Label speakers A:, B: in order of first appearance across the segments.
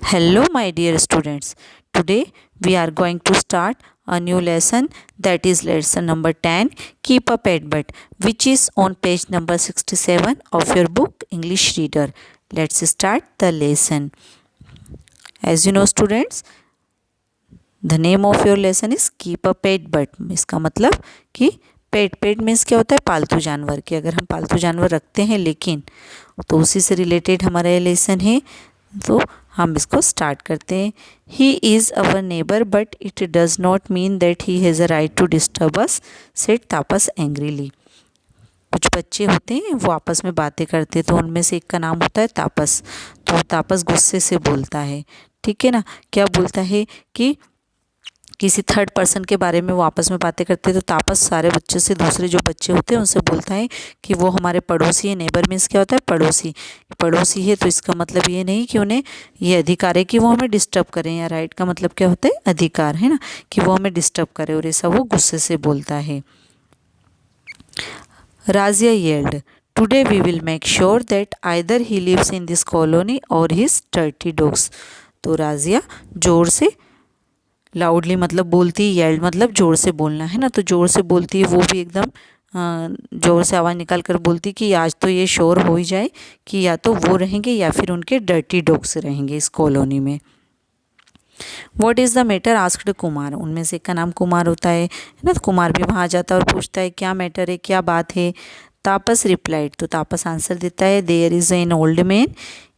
A: Hello, my dear students. Today we are going to start a new lesson, that is lesson number 10, Keep a Pet Bird, which is on page number 67 of your book English Reader. Let's start the lesson. As you know, students, the name of your lesson is Keep a Pet Bird. इसका मतलब कि पेट means क्या होता है, पालतू जानवर। कि अगर हम पालतू जानवर रखते हैं लेकिन तो उसी से रिलेटेड हमारा ये लेसन है, तो हम इसको स्टार्ट करते हैं। He is our neighbour but it does not mean that he has a right to disturb us, said Tapas angrily. कुछ बच्चे होते हैं वो आपस में बातें करते हैं, तो उनमें से एक का नाम होता है तापस। तो तापस गुस्से से बोलता है, ठीक है ना। क्या बोलता है कि किसी थर्ड पर्सन के बारे में वो आपस में बातें करते हैं, तो तापस सारे बच्चों से, दूसरे जो बच्चे होते हैं उनसे बोलता है कि वो हमारे पड़ोसी है। नेबर मीन्स क्या होता है, पड़ोसी। पड़ोसी है तो इसका मतलब ये नहीं कि उन्हें ये अधिकार है कि वो हमें डिस्टर्ब करें, या राइट का मतलब क्या होता है, अधिकार, है ना, कि वो हमें डिस्टर्ब करे, और ऐसा वो गुस्से से बोलता है। Razia yelled, today we will make sure that either he lives in this colony और हिज डर्टी डॉग्स। तो राजिया जोर से, लाउडली मतलब बोलती है, येल्ड मतलब ज़ोर से बोलना, है ना। तो ज़ोर से बोलती है, वो भी एकदम ज़ोर से आवाज़ निकाल कर बोलती कि आज तो ये शोर हो ही जाए कि या तो वो रहेंगे या फिर उनके डर्टी डॉग्स रहेंगे इस कॉलोनी में। What is the matter asked Kumar, उनमें से एक का नाम कुमार होता है ना। तो कुमार भी वहाँ आ जाता है और पूछता है क्या मैटर है, क्या बात है। तापस रिप्लाइड, तो तापस आंसर देता है, there is an old man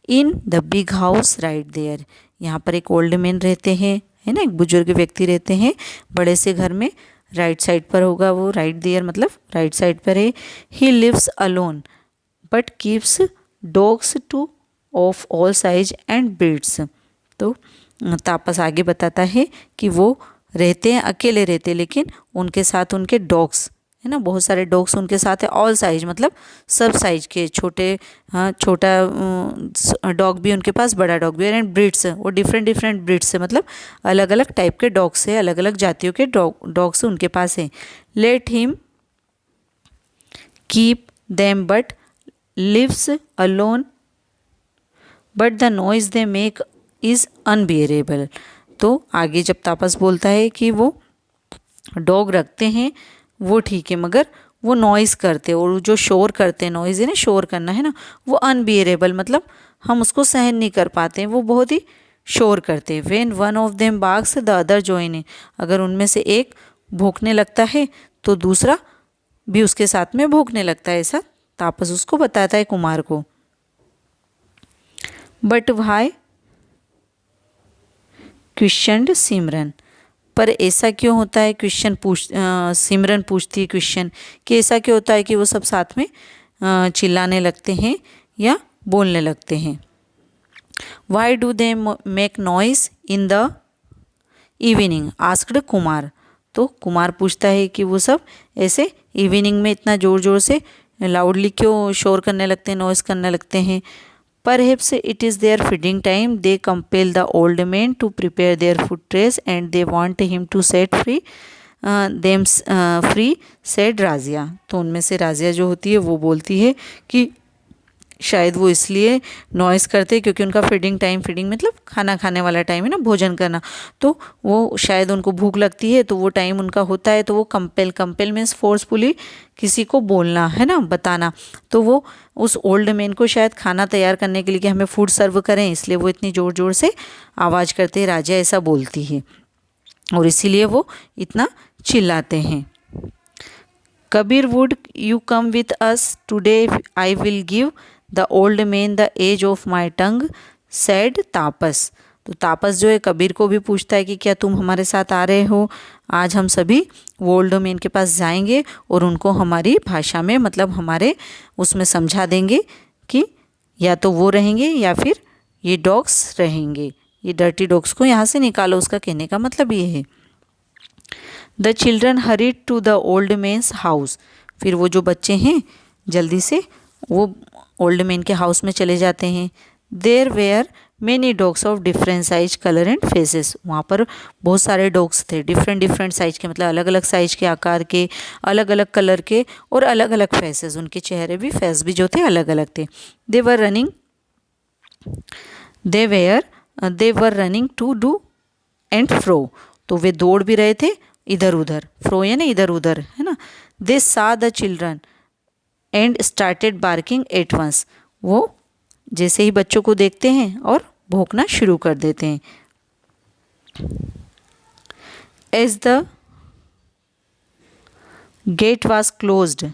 A: in the big house right there. यहाँ पर एक ओल्ड मैन रहते हैं, है ना, एक बुजुर्ग व्यक्ति रहते हैं बड़े से घर में। राइट साइड पर होगा वो, राइट देयर मतलब राइट साइड पर है। He lives alone but keeps dogs too of all size and breeds. तो तापस आगे बताता है कि वो रहते हैं, अकेले रहते हैं, लेकिन उनके साथ उनके डॉग्स, है ना, बहुत सारे डॉग्स उनके साथ है। ऑल साइज मतलब सब साइज के, छोटे, हाँ, छोटा डॉग भी उनके पास, बड़ा डॉग भी, एंड ब्रीड्स, वो डिफरेंट डिफरेंट ब्रीड्स से, मतलब अलग अलग टाइप के डॉग्स है, अलग अलग जातियों के डॉग्स उनके पास हैं। Let him keep them but lives alone but the noise they make is unbearable. तो आगे जब तापस बोलता है कि वो डॉग रखते हैं वो ठीक है, मगर वो नॉइज़ करते, और जो शोर करते हैं, नॉइज़ है ना, शोर करना, है ना, वो अनबियरेबल मतलब हम उसको सहन नहीं कर पाते हैं, वो बहुत ही शोर करते हैं। When one of them barks the other join in, अगर उनमें से एक भौंकने लगता है तो दूसरा भी उसके साथ में भौंकने लगता है, ऐसा तापस उसको बताता है कुमार को। बट वाई क्वेश्चनड सिमरन, पर ऐसा क्यों होता है, सिमरन पूछती है क्वेश्चन, कि ऐसा क्यों होता है कि वो सब साथ में चिल्लाने लगते हैं या बोलने लगते हैं। Why do they make noise in the evening asked Kumar, तो कुमार पूछता है कि वो सब ऐसे इवनिंग में इतना ज़ोर ज़ोर से लाउडली क्यों शोर करने लगते हैं, नॉइस करने लगते हैं। Perhaps it is their feeding time. They compel the old man to prepare their food trays and they want him to set free them free, said राजिया। तो उनमें से राजिया जो होती है वो बोलती है कि शायद वो इसलिए नॉइस करते हैं क्योंकि उनका फीडिंग मतलब खाना खाने वाला टाइम है ना, भोजन करना। तो वो शायद उनको भूख लगती है, तो वो टाइम उनका होता है, तो वो कंपेल मीन्स फोर्सफुली किसी को बोलना, है ना, बताना। तो वो उस ओल्ड मैन को शायद खाना तैयार करने के लिए कि हमें फूड सर्व करें, इसलिए वो इतनी ज़ोर ज़ोर से आवाज़ करते हैं, राजा ऐसा बोलती है, और इसीलिए वो इतना चिल्लाते हैं। Kabir would you come with us today, I will give the old man the edge of my tongue, said Tapas. तो तापस जो है कबीर को भी पूछता है कि क्या तुम हमारे साथ आ रहे हो, आज हम सभी वो ओल्ड मैन के पास जाएंगे और उनको हमारी भाषा में, मतलब हमारे उसमें समझा देंगे कि या तो वो रहेंगे या फिर ये डॉग्स रहेंगे, ये डर्टी डॉग्स को यहाँ से निकालो, उसका कहने का मतलब ये है। The children hurried to the old man's house, फिर वो जो बच्चे हैं जल्दी से वो ओल्ड मैन के हाउस में चले जाते हैं। There were many dogs of different size, colour and faces, वहाँ पर बहुत सारे डॉग्स थे, डिफरेंट डिफरेंट साइज के, मतलब अलग अलग साइज के, आकार के, अलग अलग कलर के, और अलग अलग फेसेस, उनके चेहरे भी, फेस भी जो थे अलग अलग थे। They were they were running to डू एंड फ्रो, तो वे दौड़ भी रहे थे इधर उधर, फ्रो यानी इधर उधर, है ना। They saw the children and started barking at once, वो जैसे ही बच्चों को देखते हैं और भौंकना शुरू कर देते हैं। As the gate was closed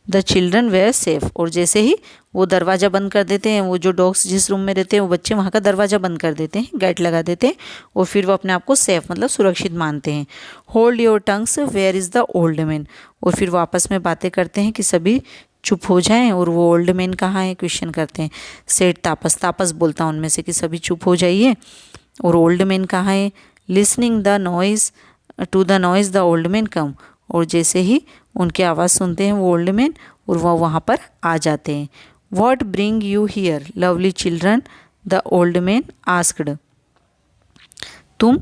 A: the children were safe, और जैसे ही वो दरवाज़ा बंद कर देते हैं, वो जो डॉग्स जिस रूम में रहते हैं वो बच्चे वहाँ का दरवाज़ा बंद कर देते हैं, गेट लगा देते हैं, और फिर वो अपने आप को सेफ मतलब सुरक्षित मानते हैं। Hold your tongues where is the old man, और फिर वो आपस में बातें करते हैं कि सभी चुप हो जाएं, और वो ओल्ड मैन कहाँ है क्वेश्चन करते हैं। सेठ तापस, तापस बोलता है उनमें से कि सभी चुप हो जाइए, और ओल्ड मैन कहाँ है। Listening the noise to the noise the old man come, और जैसे ही उनकी आवाज़ सुनते हैं वो ओल्ड मैन, और वह वहाँ पर आ जाते हैं। What bring you here lovely children the old man asked, तुम,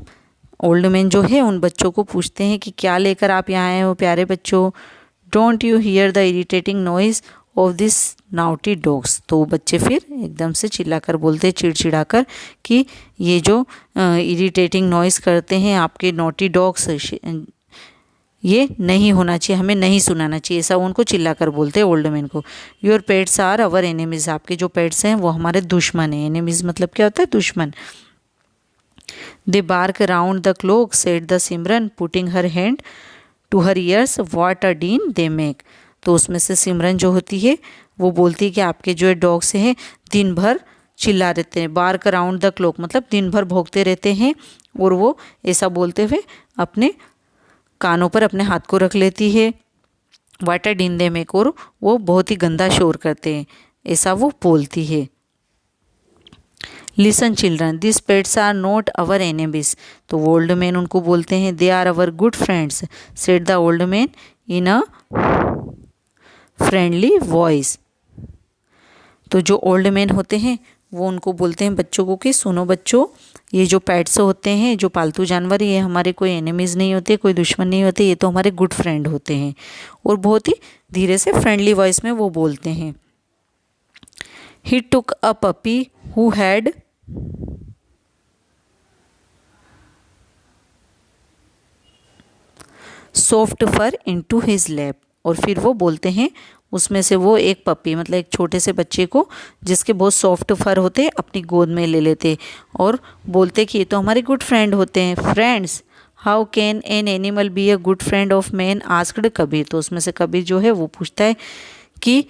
A: ओल्ड मैन जो है उन बच्चों को पूछते हैं कि क्या लेकर आप यहाँ आए हो प्यारे बच्चों। Don't you hear the irritating noise of this naughty dogs, तो बच्चे फिर एकदम से चिल्लाकर बोलते हैं चिड़चिड़ा कर कि ये जो इरिटेटिंग नॉइज़ करते हैं आपके नॉटी डॉग्स, ये नहीं होना चाहिए, हमें नहीं सुनाना चाहिए, ऐसा उनको चिल्लाकर बोलते हैं ओल्ड मैन को। Your pets are our enemies, आपके जो पेट्स हैं वो हमारे दुश्मन हैं। एनिमीज मतलब क्या होता है, दुश्मन। They bark around the clock said the Simran putting her hand to her ears, what a din they make, तो उसमें से सिमरन जो होती है वो बोलती है कि आपके जो डॉग्स हैं दिन भर चिल्ला रहते हैं। बार्क अराउंड द क्लॉक मतलब दिन भर भौंकते रहते हैं, और वो ऐसा बोलते हुए अपने कानों पर अपने हाथ को रख लेती है। वाटर डीन दे मेक, और वो बहुत ही गंदा शोर करते हैं, ऐसा वो बोलती है। Listen children this pets are not our enemies, तो ओल्ड मैन उनको बोलते हैं they are our good friends said the old man in a friendly voice, तो जो ओल्ड मैन होते हैं वो उनको बोलते हैं बच्चों को कि सुनो बच्चों, ये जो पेट्स होते हैं, जो पालतू जानवर, ये हमारे कोई एनिमीज़ नहीं होते, कोई दुश्मन नहीं होते, ये तो हमारे गुड फ्रेंड होते हैं, और बहुत ही धीरे से फ्रेंडली वॉइस में वो बोलते हैं। He took a puppy who had soft fur into his lap, और फिर वो बोलते हैं उसमें से वो एक पपी मतलब एक छोटे से बच्चे को जिसके बहुत सॉफ्ट फर होते अपनी गोद में ले लेते, और बोलते कि ये तो हमारे गुड फ्रेंड होते हैं। Friends how can an animal be a good friend of man asked Kabir, तो उसमें से कबीर जो है वो पूछता है कि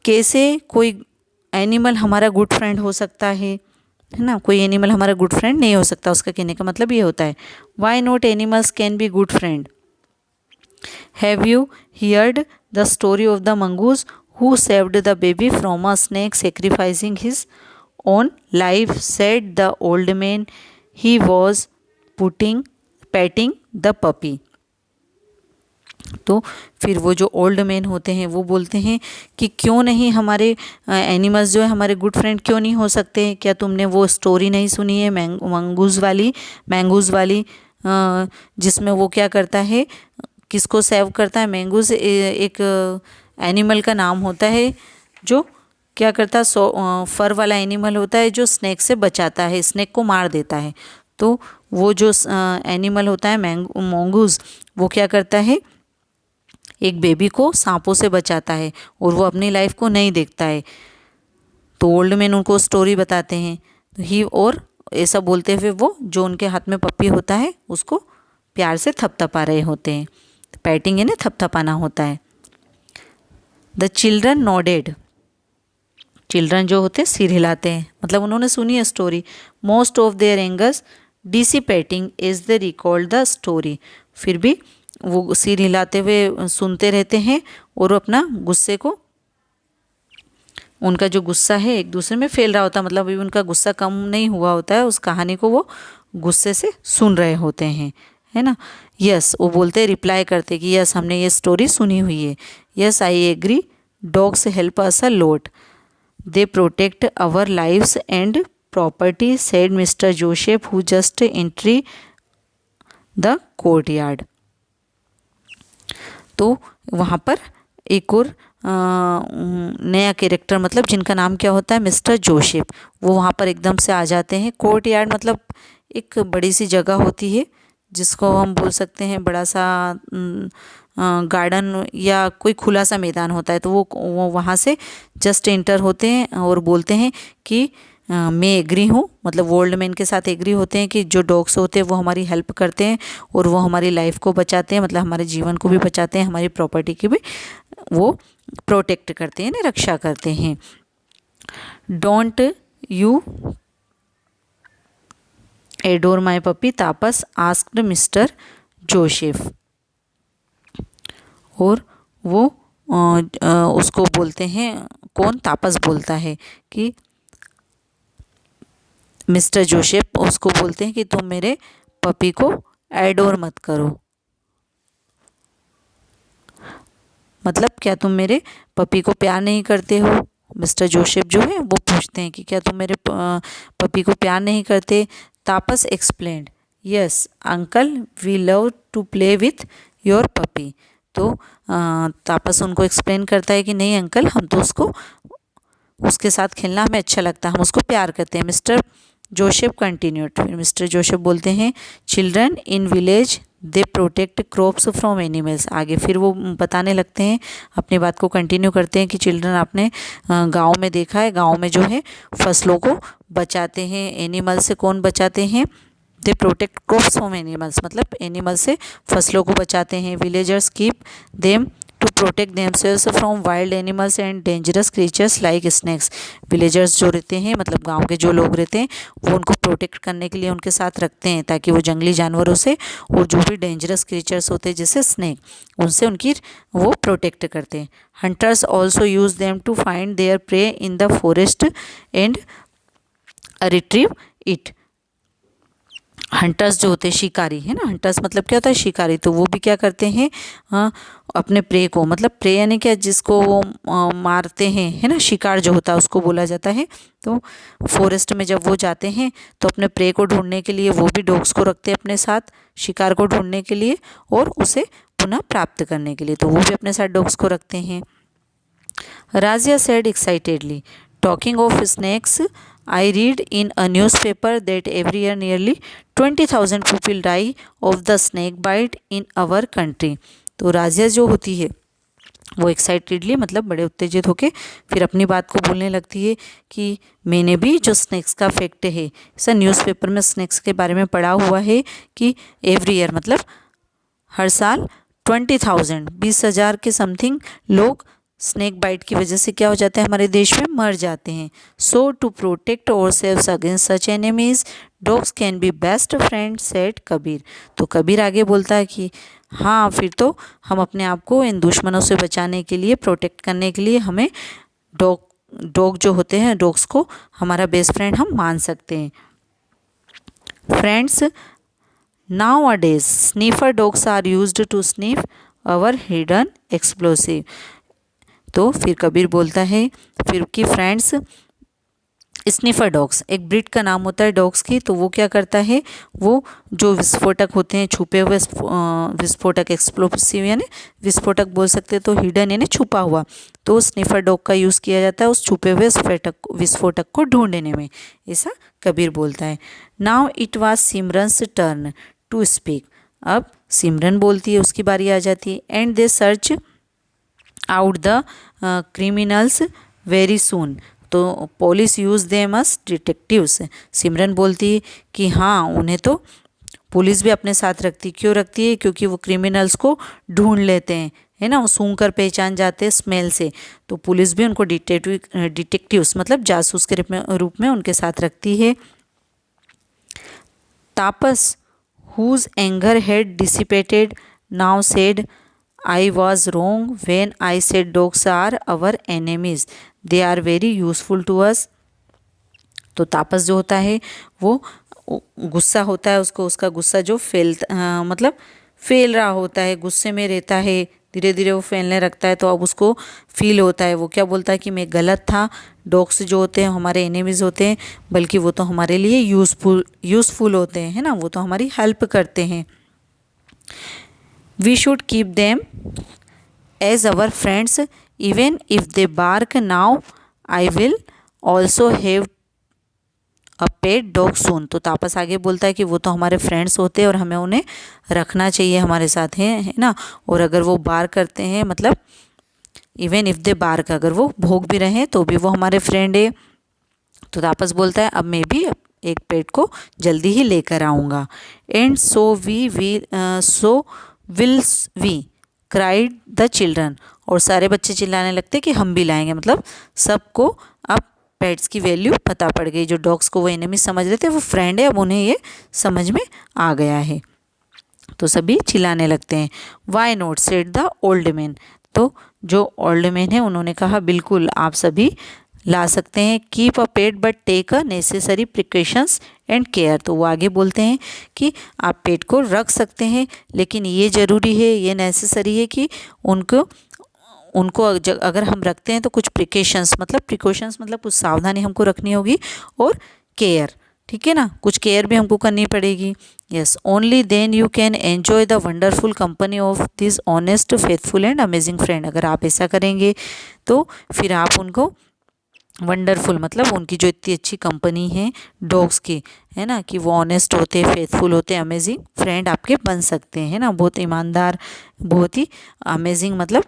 A: कैसे कोई एनिमल हमारा गुड फ्रेंड हो सकता है ना, कोई एनिमल हमारा गुड फ्रेंड नहीं हो सकता। उसका कहने का मतलब ये होता है why not animals can be good friend. Have you heard the story of the mongoose who saved the baby from a snake sacrificing his own life? Said the old man. He was petting the puppy. तो फिर वो जो old man होते हैं वो बोलते हैं कि क्यों नहीं हमारे एनिमल्स जो है हमारे गुड फ्रेंड क्यों नहीं हो सकते। क्या तुमने वो स्टोरी नहीं सुनी है मैंगूज़ वाली जिसमें वो क्या करता है, किसको सेव करता है। मैंगूज़ एक एनिमल का नाम होता है जो क्या करता है, फर वाला एनिमल होता है जो स्नेक से बचाता है, स्नेक को मार देता है। तो वो जो एनिमल होता है मंगूज़, वो क्या करता है, एक बेबी को सांपों से बचाता है और वो अपनी लाइफ को नहीं देखता है। तो ओल्ड मैन उनको स्टोरी बताते हैं ही, और ऐसा बोलते हुए वो जो उनके हाथ में पप्पी होता है उसको प्यार से थपथपा रहे होते हैं। पैटिंग है ना, थपथपाना होता है। द चिल्ड्रन नॉडेड, चिल्ड्रन जो होते हैं सिर हिलाते हैं, मतलब उन्होंने सुनी है story. Most of their angers dissipating is the recalled the story, फिर भी वो सिर हिलाते हुए सुनते रहते हैं और अपना गुस्से को, उनका जो गुस्सा है एक दूसरे में फैल रहा होता है, मतलब अभी उनका गुस्सा कम नहीं हुआ होता है, उस कहानी को वो गुस्से से सुन रहे होते हैं, है ना। यस, वो बोलते हैं, रिप्लाई करते कि यस हमने ये स्टोरी सुनी हुई है। Yes I agree, dogs help us a lot, they protect our lives and property, said mister Joseph who just entry the courtyard. तो वहाँ पर एक और नया कैरेक्टर मतलब जिनका नाम क्या होता है मिस्टर जोसेफ, वो वहाँ पर एकदम से आ जाते हैं। कोर्ट यार्ड मतलब एक बड़ी सी जगह होती है जिसको हम बोल सकते हैं बड़ा सा गार्डन या कोई खुला सा मैदान होता है। तो वो वहाँ से जस्ट एंटर होते हैं और बोलते हैं कि मैं एग्री हूँ, मतलब वर्ल्ड मैन के साथ एग्री होते हैं कि जो डॉग्स होते हैं वो हमारी हेल्प करते हैं और वो हमारी लाइफ को बचाते हैं, मतलब हमारे जीवन को भी बचाते हैं, हमारी प्रॉपर्टी की भी वो प्रोटेक्ट करते हैं ना, रक्षा करते हैं। Don't you adore my puppy, Tapas asked mister Joseph. और वो उसको बोलते हैं, कौन, तापस बोलता है कि मिस्टर जोसेफ उसको बोलते हैं कि तुम मेरे पपी को एडोर मत करो, मतलब क्या तुम मेरे पपी को प्यार नहीं करते हो। मिस्टर जोसेफ जो है वो पूछते हैं कि क्या तुम मेरे पपी को प्यार नहीं करते। Tapas explained, yes uncle we love to play with your puppy. तो तापस उनको एक्सप्लेन करता है कि नहीं अंकल, हम तो उसके साथ खेलना हमें अच्छा लगता है, हम उसको प्यार करते हैं। मिस्टर जोसेफ कंटिन्यूड, फिर मिस्टर जोसेफ बोलते हैं children in village they protect crops from animals. आगे फिर वो बताने लगते हैं, अपनी बात को कंटिन्यू करते हैं कि चिल्ड्रन आपने गांव में देखा है, गांव में जो है फसलों को बचाते हैं, एनिमल से कौन बचाते हैं, they protect crops from animals, मतलब एनिमल से फसलों को बचाते हैं। Villagers keep them to protect themselves from wild animals and dangerous creatures like snakes. Villagers जो रहते हैं, मतलब गांव के जो लोग रहते हैं, वो उनको प्रोटेक्ट करने के लिए उनके साथ रखते हैं ताकि वो जंगली जानवरों से और जो भी डेंजरस क्रीचर्स होते हैं जैसे स्नैक, उनसे उनकी वो प्रोटेक्ट करते हैं। Hunters also use them to find their prey in the forest and retrieve it. Hunters जो होते हैं शिकारी है ना, हंटर्स मतलब क्या होता है शिकारी, तो वो भी क्या करते हैं, अपने प्रे को, मतलब प्रे यानी क्या, जिसको वो मारते हैं है ना, शिकार जो होता है उसको बोला जाता है। तो फॉरेस्ट में जब वो जाते हैं तो अपने प्रे को ढूंढने के लिए वो भी डॉग्स को रखते हैं अपने साथ, शिकार को ढूंढने के लिए और उसे पुनः प्राप्त करने के लिए, तो वो भी अपने साथ डॉग्स को रखते हैं। Razia said excitedly, talking of snakes, I read in a newspaper that every year nearly 20,000 people die of the snake bite in our country। तो राजिया जो होती है वो एक्साइटेडली मतलब बड़े उत्तेजित होकर फिर अपनी बात को बोलने लगती है कि मैंने भी जो स्नैक्स का फैक्ट है, ऐसा न्यूज़पेपर में स्नैक्स के बारे में पढ़ा हुआ है कि एवरी ईयर मतलब हर साल 20,000 20,000 के समथिंग लोग स्नैक बाइट की वजह से क्या हो जाता है, हमारे देश में मर जाते हैं। So to protect ourselves against such enemies dogs can be best friend said Kabir. तो कबीर आगे बोलता है कि हाँ, फिर तो हम अपने आप को इन दुश्मनों से बचाने के लिए, प्रोटेक्ट करने के लिए हमें डॉग जो होते हैं, डॉग्स को हमारा बेस्ट फ्रेंड हम मान सकते हैं। Friends, nowadays sniffer dogs are used to sniff our hidden explosive. तो फिर कबीर बोलता है फिर कि फ्रेंड्स, स्निफर डॉग्स एक ब्रीड का नाम होता है डॉग्स की, तो वो क्या करता है, वो जो विस्फोटक होते हैं, छुपे हुए विस्फोटक, एक्सप्लोसिव यानी विस्फोटक बोल सकते हैं, तो हिडन यानी छुपा हुआ, तो स्निफर डॉग का यूज़ किया जाता है उस छुपे हुए विस्फोटक को ढूंढने में, ऐसा कबीर बोलता है। Now it was Simran's turn to speak. अब सिमरन बोलती है, उसकी बारी आ जाती है। And they search out the criminals very soon. तो police use them as detectives. Simran बोलती है कि हाँ, उन्हें तो पुलिस भी अपने साथ रखती, क्यों रखती है, क्योंकि वो क्रिमिनल्स को ढूंढ लेते हैं, है ना, वो सूंघ कर पहचान जाते हैं स्मेल से, तो पुलिस भी उनको डिटेक्टिव्स मतलब जासूस के रूप में उनके साथ रखती है। तापस whose anger had dissipated now said, I was wrong when I said dogs are our enemies. They are very useful to us. तो तापस जो होता है वो गुस्सा होता है, उसको उसका गुस्सा जो मतलब फैल रहा होता है, गुस्से में रहता है, धीरे धीरे वो फैलने लगता है, तो अब उसको फील होता है, वो क्या बोलता है कि मैं गलत था, डॉग्स जो होते हैं हमारे एनिमीज़ होते हैं, बल्कि वो तो हमारे लिए यूज़फुल होते हैं, है ना, वो तो हमारी हेल्प करते हैं। We should keep them as our friends even if they bark now I will also have a pet dog soon. तो तापस आगे बोलता है कि वो तो हमारे फ्रेंड्स होते हैं और हमें उन्हें रखना चाहिए हमारे साथ, है ना। और अगर वो बार करते हैं, मतलब इवन इफ दे बार्क, अगर वो भौंक भी रहे हैं तो भी वो हमारे फ्रेंड है। तो तापस बोलता है अब मैं भी एक पेट को जल्दी ही लेकर आऊँगा। And so will we cried the children. और सारे बच्चे चिल्लाने लगते कि हम भी लाएंगे, मतलब सबको अब पेट्स की वैल्यू पता पड़ गई। जो डॉग्स को वो एनिमी समझ रहे थे वो फ्रेंड है, अब उन्हें ये समझ में आ गया है। तो सभी चिल्लाने लगते हैं। Why not said the old man. तो जो ओल्ड मैन है उन्होंने कहा बिल्कुल आप सभी ला सकते हैं। Keep a pet but take a necessary precautions and care. तो वो आगे बोलते हैं कि आप पेट को रख सकते हैं, लेकिन ये ज़रूरी है, ये नेसेसरी है कि उनको उनको अगर हम रखते हैं तो कुछ प्रिकॉशंस मतलब कुछ सावधानी हमको रखनी होगी, और केयर, ठीक है ना, कुछ केयर भी हमको करनी पड़ेगी। Yes, only then you can enjoy the wonderful company of this honest faithful and amazing friend. अगर आप ऐसा करेंगे तो फिर आप उनको वंडरफुल, मतलब उनकी जो इतनी अच्छी कंपनी है डॉग्स की, है ना, कि वो ऑनेस्ट होते, फेथफुल होते, अमेजिंग फ्रेंड आपके बन सकते हैं, ना, बहुत ईमानदार, बहुत ही अमेजिंग, मतलब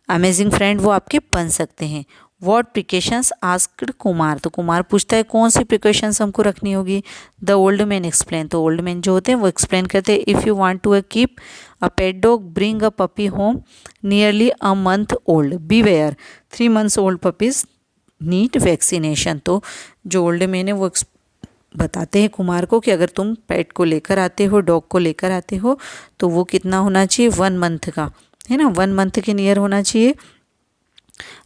A: अमेजिंग फ्रेंड वो आपके बन सकते हैं। What precautions asked Kumar. तो कुमार पूछता है कौन सी प्रिकॉशंस हमको रखनी होगी। The old man explain. तो ओल्ड मैन जो होते हैं वो एक्सप्लेन करते हैं। If you want to keep a pet dog bring a puppy home nearly a month old, beware 3 months old puppies need vaccination. तो जो ओल्ड मैन है वो बताते हैं कुमार को कि अगर तुम पेट को लेकर आते हो, डॉग को लेकर आते हो, तो वो कितना होना चाहिए, 1 month का, है ना, 1 month के नियर होना चाहिए।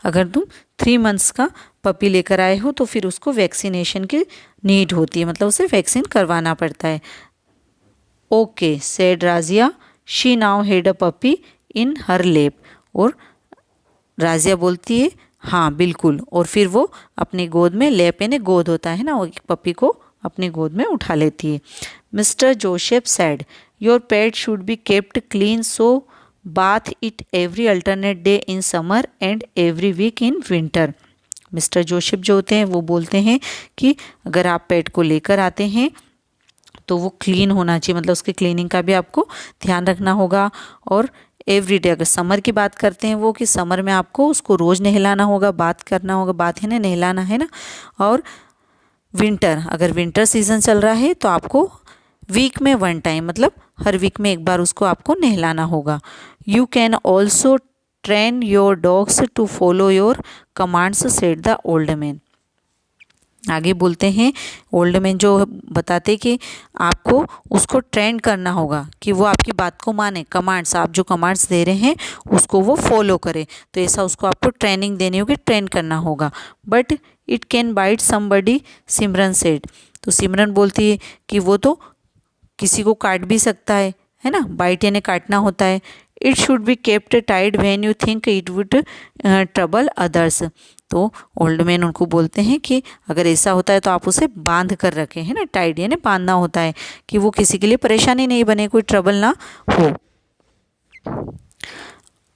A: अगर तुम 3 months का पपी लेकर आए हो तो फिर उसको वैक्सीनेशन की नीड होती है, मतलब उसे वैक्सीन करवाना पड़ता है। Okay said Razia, she now had a puppy in her lap. और राजिया बोलती है हाँ बिल्कुल, और फिर वो अपनी गोद में, लेप यानी गोद होता है ना, वो पपी को अपनी गोद में उठा लेती है। Mister Joseph said your pet should be kept clean, so bath it every alternate day in summer and every week in winter. Mister Joseph जो होते हैं वो बोलते हैं कि अगर आप पेट को लेकर आते हैं तो वो क्लीन होना चाहिए, मतलब उसकी क्लीनिंग का भी आपको ध्यान रखना होगा। और एवरी डे, अगर समर की बात करते हैं वो, कि समर में आपको उसको रोज़ नहलाना होगा, बात करना होगा, बात है ना, नहलाना है ना। और विंटर, अगर विंटर सीजन चल रहा है तो आपको वीक में 1 टाइम, मतलब हर वीक में एक बार उसको आपको नहलाना होगा। You can also train your dogs to follow your commands said the old man. आगे बोलते हैं ओल्ड मैन जो बताते कि आपको उसको ट्रेन करना होगा कि वो आपकी बात को माने, कमांड्स, आप जो कमांड्स दे रहे हैं उसको वो फॉलो करे। तो ऐसा उसको आपको ट्रेनिंग देनी होगी, ट्रेन करना होगा। But it can bite somebody, Simran said. तो सिमरन बोलती है कि वो तो किसी को काट भी सकता है ना, बाइट यानी काटना होता है। It should be kept tied when you think it would trouble others. तो ओल्ड मैन उनको बोलते हैं कि अगर ऐसा होता है तो आप उसे बांध कर रखें, है ना, टाइड यानी बांधना होता है, कि वो किसी के लिए परेशानी नहीं बने, कोई ट्रबल ना हो।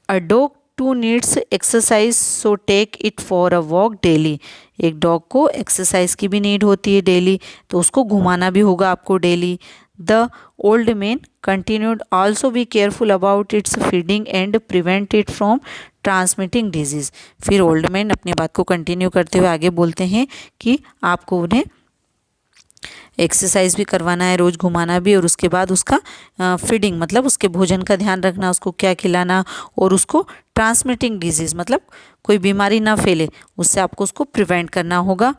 A: A dog too needs exercise, so take it for a walk daily. एक डॉग को एक्सरसाइज की भी नीड होती है डेली, तो उसको घुमाना भी होगा आपको daily. The old man continued also be careful about it's feeding and prevent it from transmitting disease. फिर ओल्ड मैन अपनी बात को कंटिन्यू करते हुए आगे बोलते हैं कि आपको उन्हें एक्सरसाइज भी करवाना है, रोज़ घुमाना भी, और उसके बाद उसका फीडिंग, मतलब उसके भोजन का ध्यान रखना, उसको क्या खिलाना, और उसको ट्रांसमिटिंग डिजीज़, मतलब कोई बीमारी ना फैले, उससे आपको उसको प्रिवेंट करना होगा।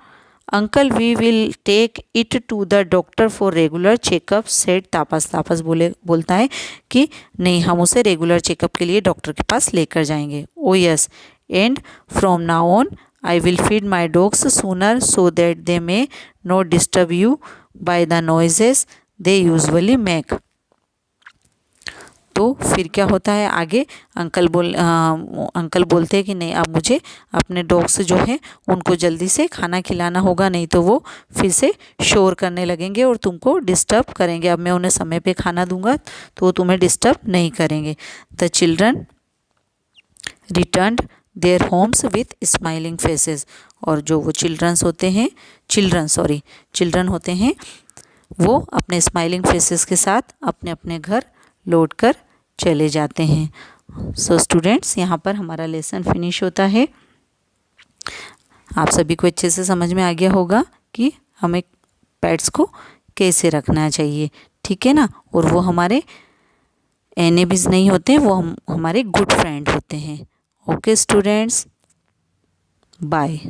A: Uncle we will take it to the doctor for regular checkup said Tapas. Tapas बोलता है कि नहीं, हम उसे रेगुलर चेकअप के लिए डॉक्टर के पास लेकर जाएंगे। ओ yes, and from now on I will feed my dogs sooner so that they may not disturb you by the noises they usually make. तो फिर क्या होता है आगे, अंकल बोलते हैं कि नहीं, अब मुझे अपने डॉग्स जो है उनको जल्दी से खाना खिलाना होगा, नहीं तो वो फिर से शोर करने लगेंगे और तुमको डिस्टर्ब करेंगे। अब मैं उन्हें समय पे खाना दूंगा तो वो तुम्हें डिस्टर्ब नहीं करेंगे। The children returned their homes with smiling faces. और जो वो चिल्ड्रन होते हैं वो अपने स्माइलिंग फेसेस के साथ अपने अपने घर लौट कर चले जाते हैं। सो स्टूडेंट्स, यहाँ पर हमारा लेसन फिनिश होता है। आप सभी को अच्छे से समझ में आ गया होगा कि हमें पेट्स को कैसे रखना चाहिए, ठीक है ना। और वो हमारे एनिमीज नहीं होते, वो हमारे गुड फ्रेंड होते हैं। Okay students, bye.